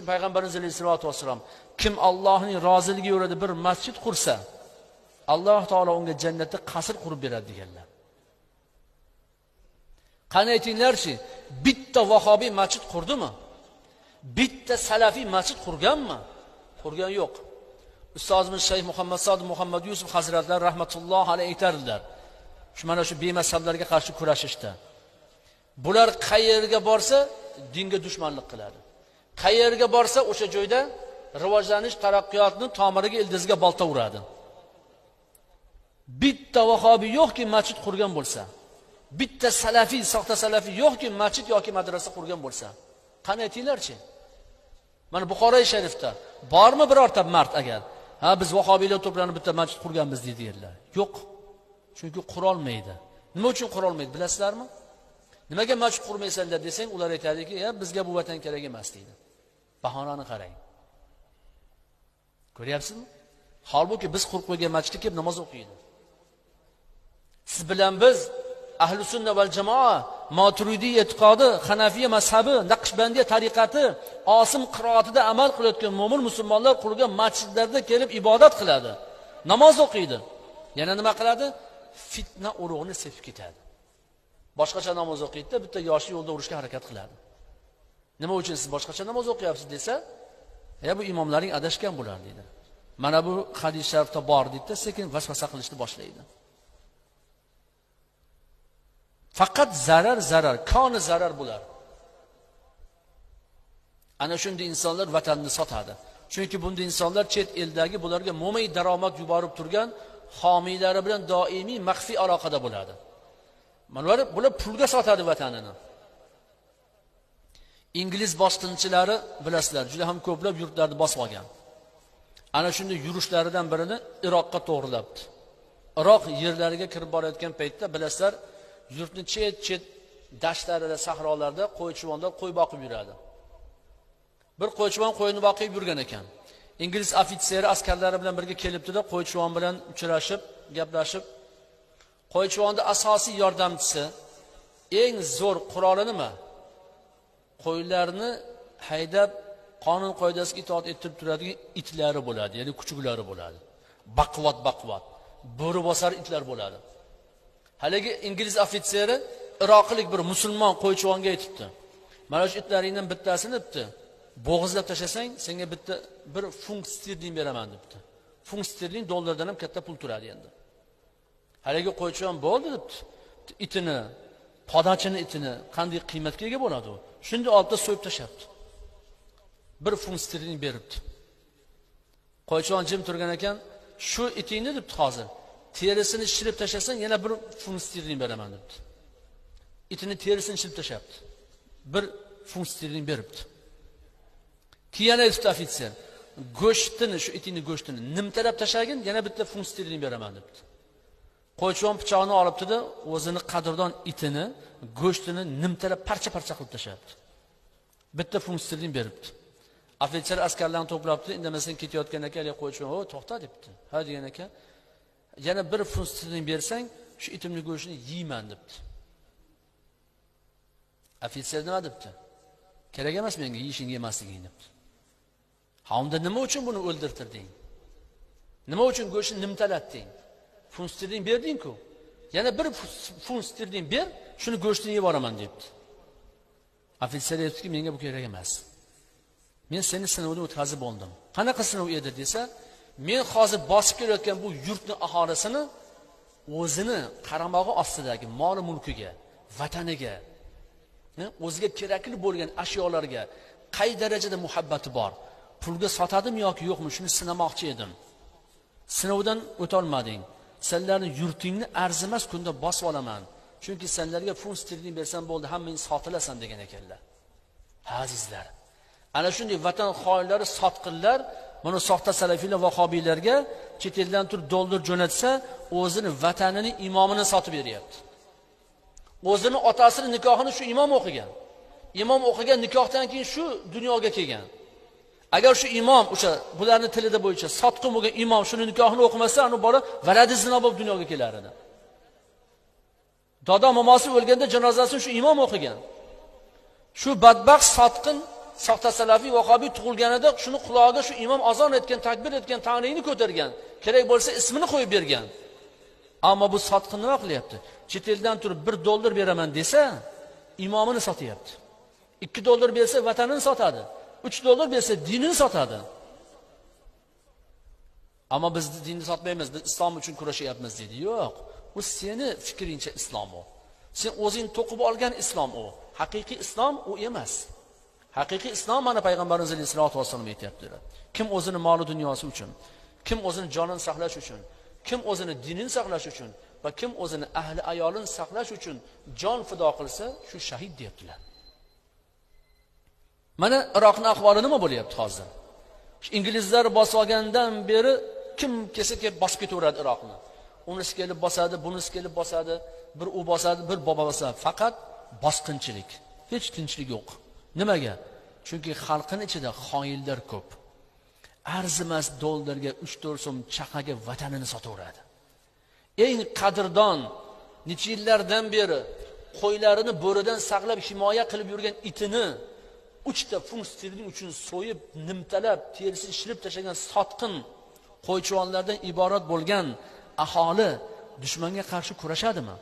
Payg'ambarimiz alayhissalatu vassalam kim Allohning roziligiga yo'lida bir masjid qursa, Alloh taolo unga jannatda qasr qurib beradi deganlar. Qani aytinglarchi, bitta vahobiy masjid qurdimi? Bitta salafiy masjid qurganmi? Qurgan yo'q. Ustozimiz Shayx Muhammad Sodiq Muhammad Yusuf hazratlar rahmatulloh alayhi aytardilar. Mana shu bemazhablarga qarshi kurashishda. Bular qayerga borsa dinga dushmanlik qiladi. Qayerga borsa o'sha joyda rivojlanish, taraqqiyotning tomiriga, ildiziga bolta uradi. Bitta vahobiy yo'qki masjid qurgan bo'lsa, bitta salafiy, soxta salafiy yo'qki masjid yoki madrasa qurgan bo'lsa. Qani aytinglarchi? Mana Buxoroy sharifda bormi birorta mard agar, ha biz vahobiylar to'planib bitta masjid qurganmiz deydilar. Yo'q. Chunki qura olmaydi. Nima uchun qura olmaydi bilasizlarmi? Nimaga masjid qurmaysanlar desang, ular aytadiki, "Ya bizga bu vatan kerak emas" deydi. Bahonani qarang. Ko'ryapsizmi? Holbuki biz qurib qo'ygan masjidga kelib namoz o'qiydi. Siz bilan biz ahli sunna val jamoa, Maturidiy e'tiqodi, Hanafiya mazhabi, Naqshbandiya tariqati, osim qiroatida amal qilayotgan mo'min musulmonlar qurgan masjidlarda kelib ibodat qiladi. Namoz o'qiydi. Yana nima qiladi? Fitna urug'ini sepib ketadi. Boshqacha namoz o'qiydi, bitta yoshi yo'lda urishga harakat qiladi. Nima uchun siz boshqacha namoz o'qiyapsiz desa, "Ya bu imomlaring adashgan bo'lar" deydi. Mana bu hadis sharifda bor deydi, sekin vasvasa qilishni boshlaydi. Faqat zarar, koni zarar bular. Ana shunday insonlar vatanni sotadi. Chunki bunday insonlar chet eldagi bularga mo'may daromad yuborib turgan homiylari bilan doimiy maxfiy aloqada bo'ladi. Bular pulga sotadi vatanini. Ingliz bosqinchilari bilasizlar, juda ham ko'plab yurtlarni bosib olgan. Ana shunday yurishlaridan birini Iroqqa to'g'rilabdi. Iroq yerlariga kirib borayotgan paytda bilasizlar, yurtning chet dashtlarida, sahrolarda qo'ychivonlar qo'y boqib yuradi. Bir qo'ychivon qo'yni boqib yurgan ekan. Ingliz ofitseri askarlari bilan birga kelibdi-da, qo'ychivon bilan uchrashib, gaplashib, qo'ychivonning asosiy yordamchisi, eng zo'r quroli nima? Qo'ylarni haydab qonun qoidasiga itoat ettirib turadigan itlari bo'ladi, ya'ni kuchuklari bo'ladi. Baquvvat, bo'ri bosar itlar bo'ladi. Haligi ingliz ofitseri iroqlik bir musulmon qo'ychivonga aytibdi. Mana shu itlaringdan bittasini debdi, bo'g'izlab tashlasang, senga bitta bir funt sterling beraman debdi. Funt sterling dollardan ham katta pul turadi endi. Haligi qo'ychivon bo'ldi debdi. Itini, podachini itini qanday qiymatga ega bo'ladi u? Shunda oltda so'yib tashabdi. Bir funt sterling beribdi. Qo'ychivon jim turgan ekan, shu itingni debdi hozir. Terisini shirib tashlasang, yana bir funt sterling beraman debdi. Itini terisini shirib tashabdi. Bir funt sterling beribdi. Keyin aytdi ofitser, go'shtini, shu itingni go'shtini nimtalab tashagin, yana bitta funt sterling beraman debdi. Qo'ychivon pichoqni olibdi-da, o'zini qadrdon itini, go'shtini nimtalab parcha-parcha qilib tashabdi. Bitta funt sterling beribdi. Ofitser askarlarni to'plabdi, indamasdan ketayotgan ekan, qo'ychivon, "O, to'xta" debdi. Ha degan ekan, "Yana bir funt sterling bersang, shu itimni go'shtini yeyman" debdi. Ofitser nima debdi? "Kerak emas menga yeyishing emasliging" debdi. "Ha, unda nima uchun buni o'ldirtirding? Nima uchun go'shtni nimtalatding? Funt sterling berding-ku. Yana bir funt sterling ber, shuni go'shtini yeb olaman" debdi. Ofitser aytdiki, "Menga bu kerak emas. Men seni sinovdan o'tkazib oldim." "Qanaqa sinov edi?" desa, "Men hozir bosib kelayotgan bu yurtning aholisini o'zini qaramog'i ostidagi mol-mulkiga, vataniga, o'ziga kerakli bo'lgan ashyolarga qay darajada muhabbati bor, pulga sotadimi yoki yo'qmi, shuni sinamoqchi edim. Sinovdan o'tolmading. Senlarni yurtingni arzimas kunda bosib olaman. Chunki senlarga funt sterling bersam bo'ldi, hammang sotilasan" degan ekanlar. Azizlar, ana shunday vatan xoinlari, sotqinlar mana soxta salafiylar, vahobiylarga chet eldan turib dollar jo'natsa, o'zini vatanining imomini sotib beryapti. O'zini otasining nikohini shu imom o'qigan. Imom o'qigan nikohdan keyin shu dunyoga kelgan. Agar shu imom o'sha bularning tilida bo'yicha sotqin bo'lgan imom shuni nikohini o'qimasa, uni bola valadi zino bo'lib dunyoga kelar edi. Dodo momosi o'lganda janozasini shu imom o'qigan. Shu badbaxt sotqin soxta salafiy vahobiy tug'ilganida shuni qulog'iga shu imom azon etgan, takbir etgan ta'nini ko'targan, kerak bo'lsa ismini qo'yib bergan. Ammo bu sotqin nima qilyapti? Chet eldan turib $1 beraman desa, imomini sotyapti. $2 bersa vatanini sotadi. $3 bersa dinini sotadi. Ammo biz dinni sotmaymiz, biz islom uchun kurashyapmiz dedi. Yo'q, bu seni fikringcha islom u. Sen o'zing to'qib olgan islom u. Haqiqiy islom u emas. Haqiqiy islom mana payg'ambarimiz sollallohu alayhi vasallam aytibdilar. Kim o'zini moli dunyosi uchun, kim o'zini jonini saqlash uchun, kim o'zini dinini saqlash uchun va kim o'zini ahli ayolini saqlash uchun jon fido qilsa, shu shahid deyaptilar. Mana Iroqning ahvoli nima bo'lyapti hozir? Inglizlar bosib olgandan beri kim kelsa kelib bosib ketaveradi Iroqni. Unisi kelib bosadi, bunisi kelib bosadi, bir u bosadi, bir bobo bosadi. Faqat bosqinchilik. Hech tinchlik yo'q. Nimaga? Chunki xalqning ichida xoinlar ko'p. Arzimas $1 3-4 so'm chaqaga vatanini sotaveradi. Eng qadrdon necha yillardan beri qo'ylarini bo'ridan saqlab himoya qilib yurgan itini 3 ta funt sterling uchun so'yib, nimtalab, terisini shilib tashlagan sotqin qo'ychivonlardan iborat bo'lgan aholi dushmanga qarshi kurashadimi?